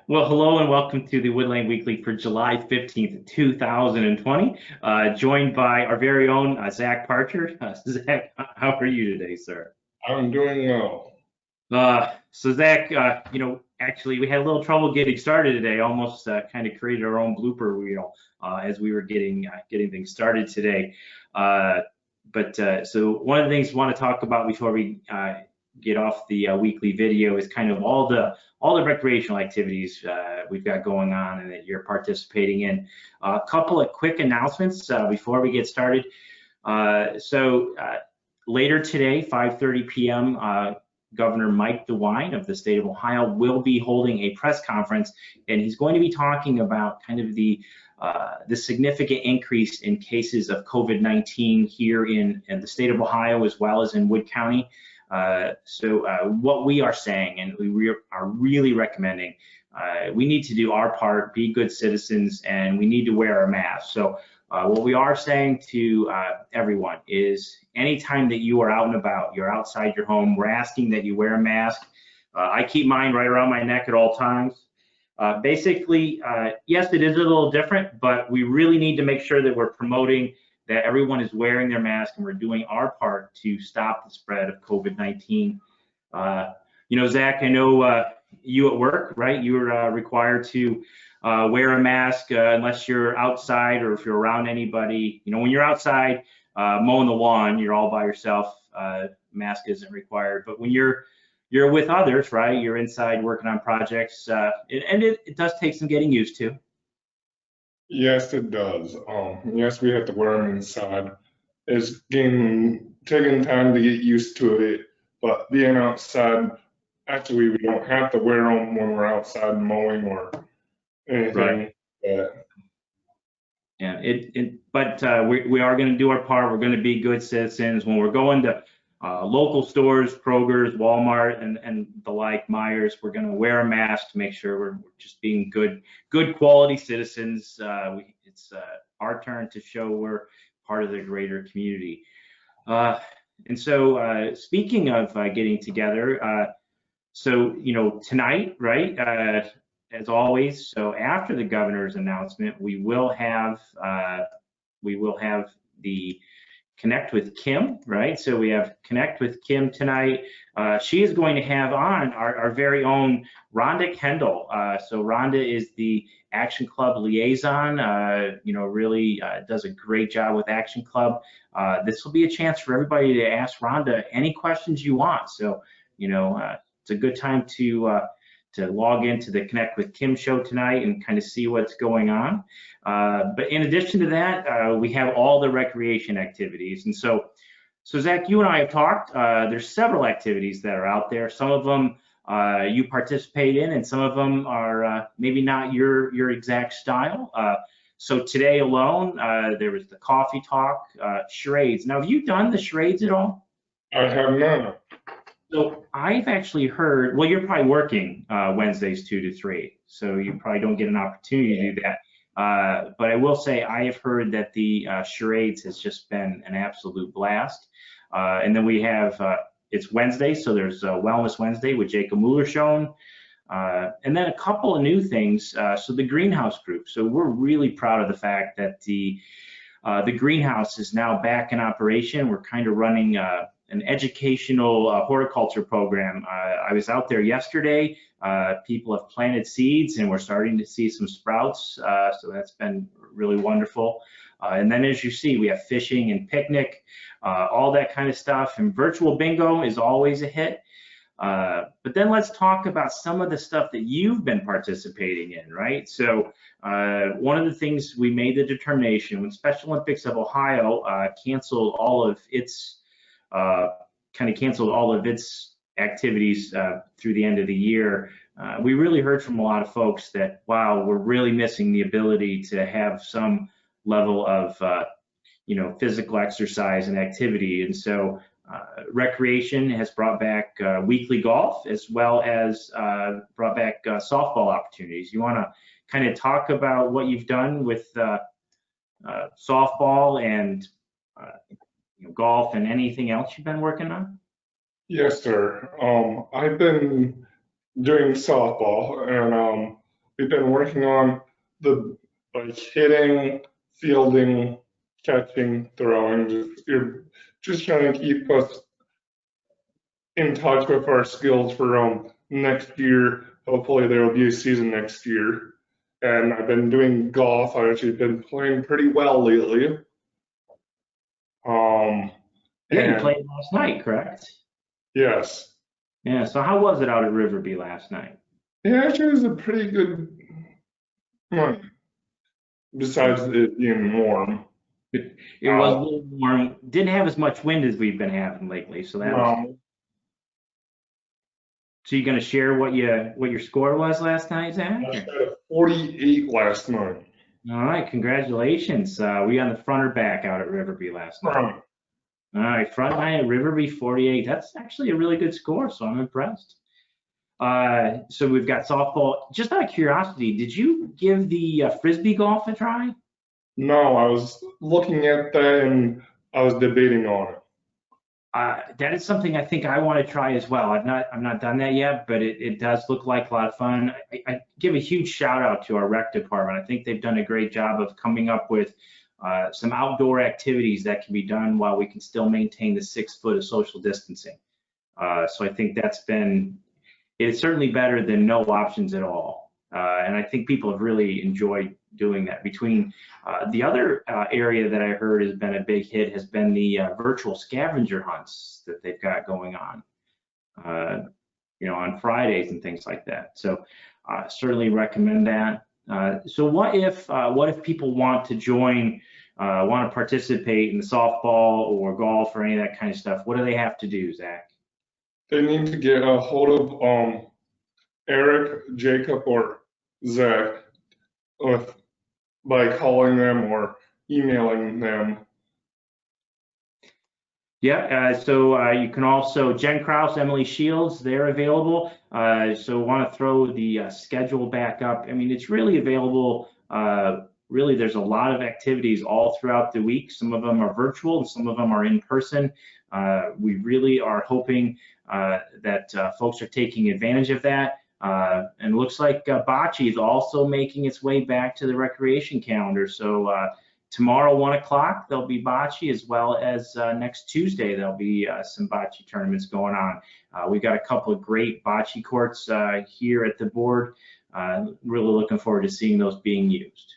Well, hello and welcome to the Woodland Weekly for July 15th, 2020. Joined by our very own Zach Parcher. Zach, how are you today, sir? I'm doing well. So Zach, actually we had a little trouble getting started today, almost kind of created our own blooper reel as we were getting things started today. Uh, so one of the things we want to talk about before we get off the weekly video is kind of all the recreational activities we've got going on and that you're participating in. A couple of quick announcements before we get started. Later today, 5:30 p.m. Governor Mike DeWine of the state of Ohio will be holding a press conference, and he's going to be talking about kind of the significant increase in cases of COVID-19 here in the state of Ohio as well as in Wood County. What we are saying, and we are really recommending, we need to do our part, be good citizens, and we need to wear our masks. So what we are saying to everyone is anytime that you are out and about, you're outside your home, we're asking that you wear a mask. I keep mine right around my neck at all times. Yes, it is a little different, but we really need to make sure that we're promoting that everyone is wearing their mask and we're doing our part to stop the spread of COVID-19. Zach, I know you at work, right? You're required to wear a mask unless you're outside or if you're around anybody. When you're outside mowing the lawn, you're all by yourself, mask isn't required. But when you're with others, right? You're inside working on projects, it does take some getting used to. Yes, it does. Yes, we have to wear them inside. It's taking time to get used to it, but being outside, actually, we don't have to wear them when we're outside mowing or anything. Right. Yeah, we are going to do our part. We're going to be good citizens when we're going to local stores, Kroger's, Walmart, and the like, Myers. We're going to wear a mask to make sure we're just being good quality citizens. It's our turn to show we're part of the greater community. Speaking of getting together, tonight, right? As always, so after the governor's announcement, we will have the Connect with Kim, right? So we have Connect with Kim tonight. She is going to have on our very own Rhonda Kendall. So Rhonda is the Action Club liaison, really does a great job with Action Club. This will be a chance for everybody to ask Rhonda any questions you want. So, it's a good time to log into the Connect with Kim show tonight and kind of see what's going on. But in addition to that, we have all the recreation activities. And so Zach, you and I have talked. There's several activities that are out there. Some of them you participate in, and some of them are maybe not your exact style. So today alone, there was the coffee talk, charades. Now, have you done the charades at all? I have not. So I've actually heard, well, you're probably working Wednesdays 2 to 3, so you probably don't get an opportunity to do that. But I will say I have heard that the charades has just been an absolute blast. And then we have, it's Wednesday, so there's Wellness Wednesday with Jacob Muller-Schoen. And then a couple of new things. So the greenhouse group. So we're really proud of the fact that the greenhouse is now back in operation. We're kind of running an educational horticulture program. I was out there yesterday. People have planted seeds and we're starting to see some sprouts. So that's been really wonderful. And then as you see, we have fishing and picnic, all that kind of stuff. And virtual bingo is always a hit. But then let's talk about some of the stuff that you've been participating in, right? So one of the things we made the determination when Special Olympics of Ohio canceled all of its activities through the end of the year, we really heard from a lot of folks that, wow, we're really missing the ability to have some level of, physical exercise and activity. And so recreation has brought back weekly golf as well as brought back softball opportunities. You want to kind of talk about what you've done with softball and golf and anything else you've been working on? Yes, sir. I've been doing softball, and we've been working on the like hitting, fielding, catching, throwing. You're just trying to keep us in touch with our skills for next year. Hopefully there will be a season next year. And I've been doing golf. I've actually been playing pretty well lately. Um, Yeah, you and played last night, correct? yes, Yeah, so how was it out at Riverby last night? it actually was a pretty good month, besides it being warm. It was a little warm, didn't have as much wind as we've been having lately, so that was. No, So you gonna share what your score was last night, Zach? I shot a 48 last night. All right, congratulations. Were you on the front or back out at Riverby last night? Front. All right, front line at Riverby 48. That's actually a really good score, so I'm impressed. So we've got softball. Just out of curiosity, did you give the frisbee golf a try? No, I was looking at that and I was debating on it. That is something I think I want to try as well. I've not done that yet, but it does look like a lot of fun. I give a huge shout out to our rec department. I think they've done a great job of coming up with some outdoor activities that can be done while we can still maintain the 6 foot of social distancing. So I think it's certainly better than no options at all. And I think people have really enjoyed doing that. Between the other area that I heard has been a big hit has been the virtual scavenger hunts that they've got going on, on Fridays and things like that. So certainly recommend that. So what if people want to join, want to participate in the softball or golf or any of that kind of stuff? What do they have to do, Zach? They need to get a hold of Eric, Jacob, or Zach by calling them or emailing them. Yeah, so you can also, Jen Kraus, Emily Shields, they're available. So want to throw the schedule back up. I mean, it's really available. Really, there's a lot of activities all throughout the week. Some of them are virtual and some of them are in person. We really are hoping that folks are taking advantage of that. And it looks like bocce is also making its way back to the recreation calendar. So tomorrow, 1 o'clock, there'll be bocce, as well as next Tuesday, there'll be some bocce tournaments going on. We've got a couple of great bocce courts here at the board. Really looking forward to seeing those being used.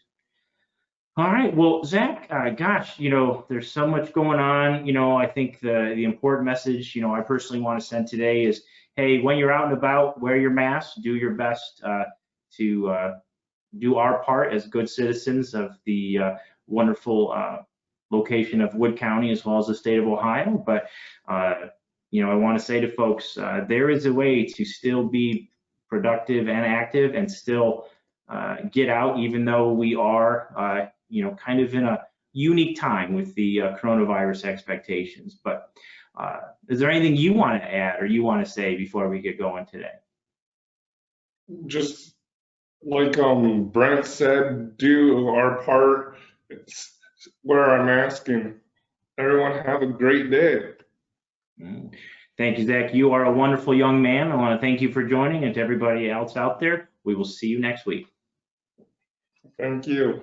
All right, well, Zach, gosh, there's so much going on. I think the important message, I personally want to send today is, hey, when you're out and about, wear your mask, do your best to do our part as good citizens of the wonderful location of Wood County as well as the state of Ohio. But, I want to say to folks, there is a way to still be productive and active and still get out, even though we are, kind of in a unique time with the coronavirus expectations. But is there anything you want to add or you want to say before we get going today? Just like Brent said, do our part. Wear our mask and everyone have a great day. Thank you, Zach. You are a wonderful young man. I want to thank you for joining, and to everybody else out there, we will see you next week. Thank you.